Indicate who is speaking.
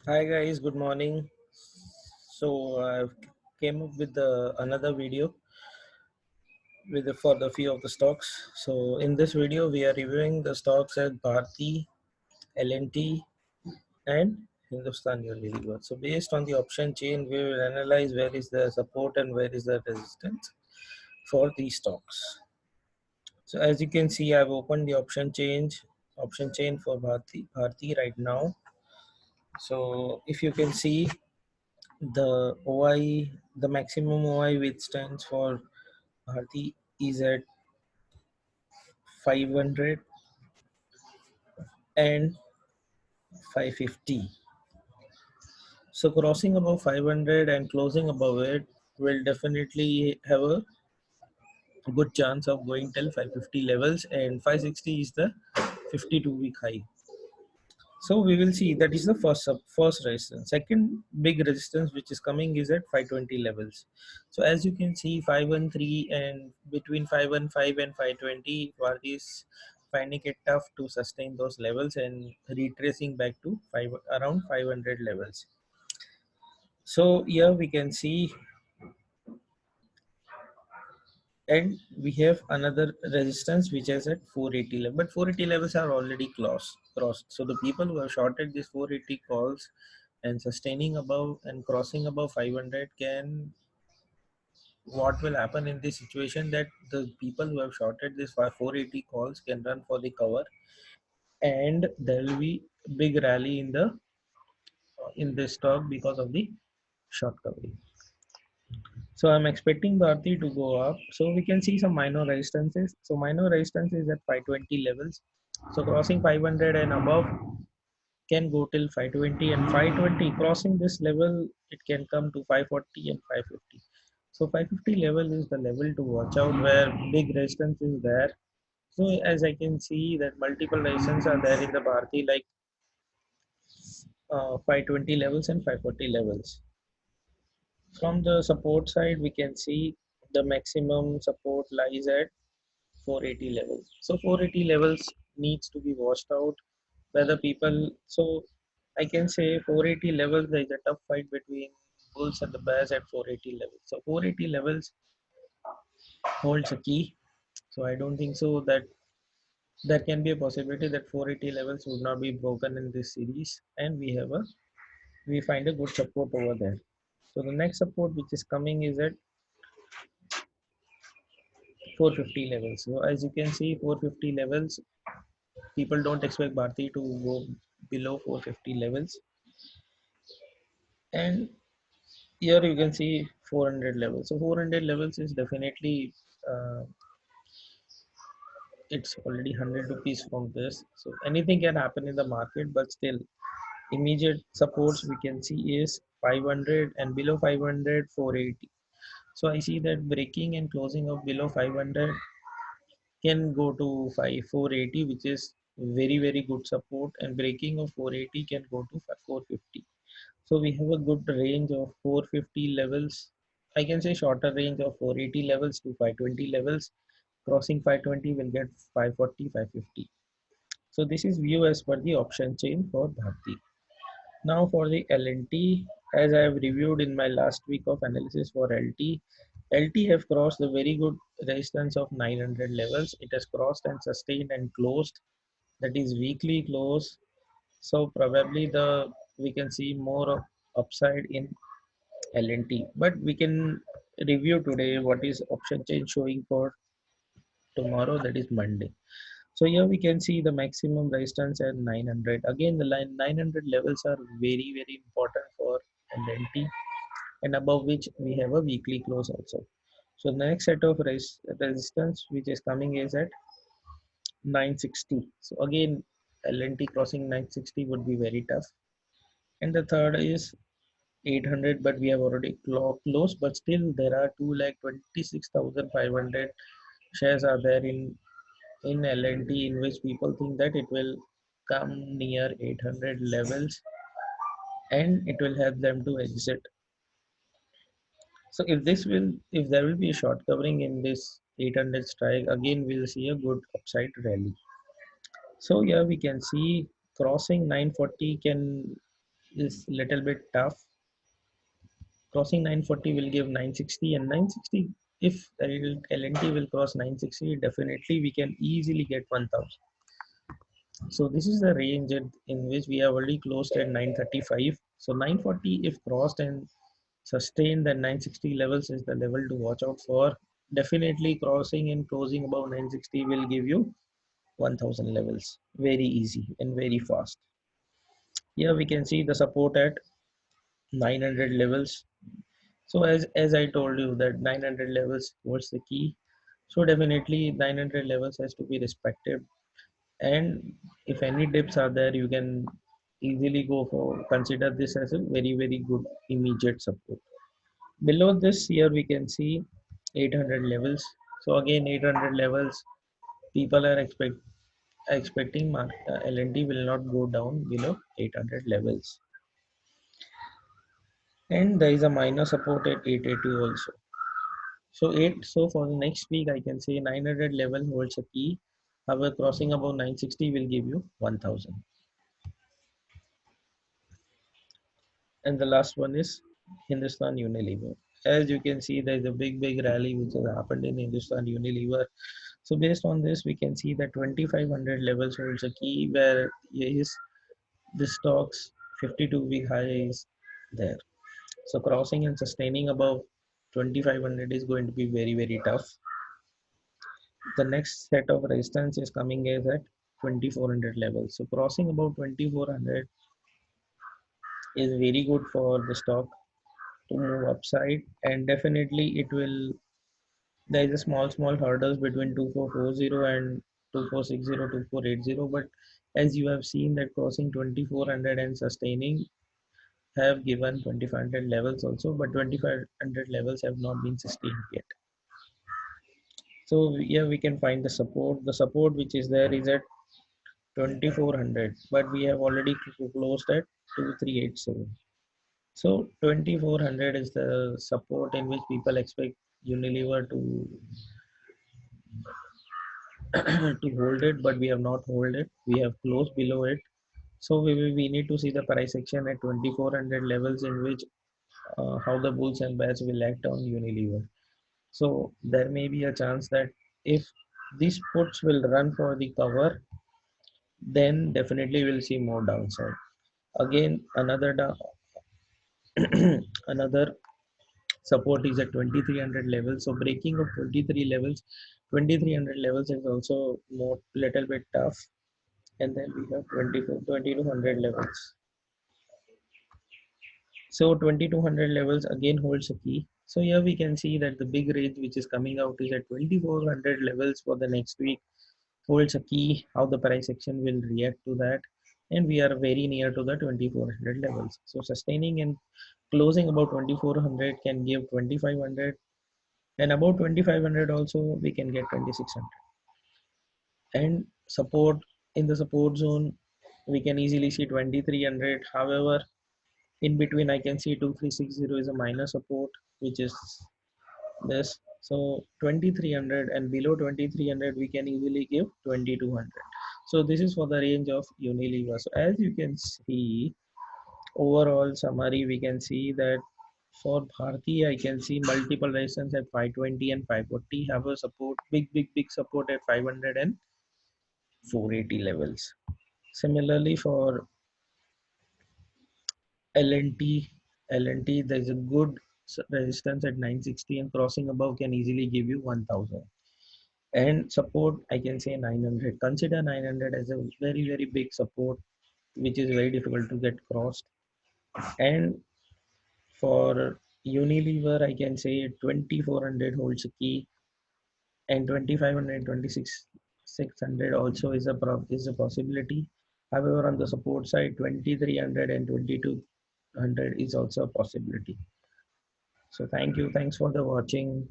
Speaker 1: Hi guys, good morning. So I came up with another video for the few of the stocks. So in this video, we are reviewing the stocks at Bharti, L&T, and Hindustan Unilever. So based on the option chain, we will analyze where is the support and where is the resistance for these stocks. So as you can see, I've opened the option chain for Bharti right now. So if you can see, the OI, the maximum OI which stands for Bharti is at 500 and 550. So crossing above 500 and closing above it will definitely have a good chance of going till 550 levels, and 560 is the 52-week high. So we will see that is the first resistance. Second big resistance which is coming is at 520 levels. So as you can see, 513 and between 515 and 520, Bharti is finding it tough to sustain those levels and retracing back to around 500 levels. So here we can see, and we have another resistance which is at 480 level, but 480 levels are already crossed. So the people who have shorted these 480 calls and sustaining above and crossing above 500 can, what will happen in this situation, that the people who have shorted this 480 calls can run for the cover, and there will be big rally in this stock because of the short covering. So I'm expecting Bharti to go up. So we can see some minor resistances. So minor resistance is at 520 levels. So crossing 500 and above can go till 520, and 520 crossing this level, it can come to 540 and 550. So 550 level is the level to watch out, where big resistance is there. So as I can see that multiple resistance are there in the Bharti, like 520 levels and 540 levels. From the support side, we can see the maximum support lies at 480 levels. So 480 levels needs to be watched out by the people. So I can say 480 levels, there is a tough fight between bulls and the bears at 480 levels. So 480 levels holds a key. So I don't think so that there can be a possibility that 480 levels would not be broken in this series, and we find a good support over there. So the next support which is coming is at 450 levels. So as you can see, 450 levels, people don't expect Bharti to go below 450 levels. And here you can see 400 levels. So 400 levels is definitely, uh, it's already 100 rupees from this. So anything can happen in the market, but still immediate supports we can see is 500, and below 500 480. So I see that breaking and closing of below 500 can go to 480, which is very good support, and breaking of 480 can go to 450. So we have a good range of 450 levels. I can say shorter range of 480 levels to 520 levels. Crossing 520 will get 540, 550. So this is view as per the option chain for Bharti. Now for the LNT, as I have reviewed in my last week of analysis for LT, LT have crossed the very good resistance of 900 levels. It has crossed and sustained and closed. That is weekly close. So probably we can see more of upside in LNT. But we can review today what is option chain showing for tomorrow, that is Monday. So here we can see the maximum resistance at 900. Again, the line 900 levels are very important for LNT, and above which we have a weekly close also. So the next set of resistance which is coming is at 960. So again, LNT crossing 960 would be very tough. And the third is 800, but we have already closed. But still, there are 2,26,500 shares are there in LNT, in which people think that it will come near 800 levels and it will help them to exit. So if there will be a short covering in this 800 strike, again we'll see a good upside rally. So here we can see crossing 940 can is little bit tough. Crossing 940 will give 960, and 960, if LNT will cross 960, definitely we can easily get 1000. So this is the range in which we have already closed at 935. So 940 if crossed and sustained, then 960 levels is the level to watch out for. Definitely crossing and closing above 960 will give you 1000 levels very easy and very fast. Here we can see the support at 900 levels. So as I told you that 900 levels was the key. So definitely 900 levels has to be respected, and if any dips are there, you can easily go for consider this as a very good immediate support. Below this here we can see 800 levels. So again 800 levels, people are expecting LNT will not go down below 800 levels, and there is a minor support at 880 also. So for the next week I can say 900 level holds a key. However, crossing above 960 will give you 1000. And the last one is Hindustan Unilever. As you can see, there is a big rally which has happened in Hindustan Unilever. So based on this, we can see that 2500 levels holds a key where is the stocks 52-week high is there. So crossing and sustaining above 2500 is going to be very tough. The next set of resistance is coming is at 2400 levels. So crossing about 2400 is very good for the stock to move upside, and definitely it will. There is a small hurdles between 2440 and 2460, 2480, but as you have seen that crossing 2400 and sustaining have given 2500 levels also, but 2500 levels have not been sustained yet. So here we can find the support which is there is at 2400, but we have already closed at 2387. So 2400 is the support in which people expect Unilever to to hold it, but we have not hold it. We have closed below it. So we need to see the price action at 2400 levels in which how the bulls and bears will act on Unilever. So there may be a chance that if these puts will run for the cover, then definitely we'll see more downside. Again, another support is at 2300 levels. So breaking of 23 levels, 2300 levels is also more little bit tough. And then we have 2200 levels. So 2200 levels again holds a key. So here we can see that the big range which is coming out is at 2400 levels for the next week holds a key. How the price action will react to that, and we are very near to the 2400 levels. So sustaining and closing about 2400 can give 2500, and about 2500 also we can get 2600. And support, in the support zone we can easily see 2300. However, in between I can see 2360 is a minor support which is this. So 2300 and below 2300 we can easily give 2200. So this is for the range of Unilever. So as you can see, overall summary we can see that for Bharti I can see multiple resistance at 520 and 540 have a support, big support at 500 and 480 levels. Similarly for LNT, LNT there is a good resistance at 960, and crossing above can easily give you 1000. And support I can say 900. Consider 900 as a very big support which is very difficult to get crossed. And for Unilever I can say 2400 holds a key, and 2500, 2600 also is a possibility. However, on the support side 2300 and 2200 is also a possibility. So thanks for the watching.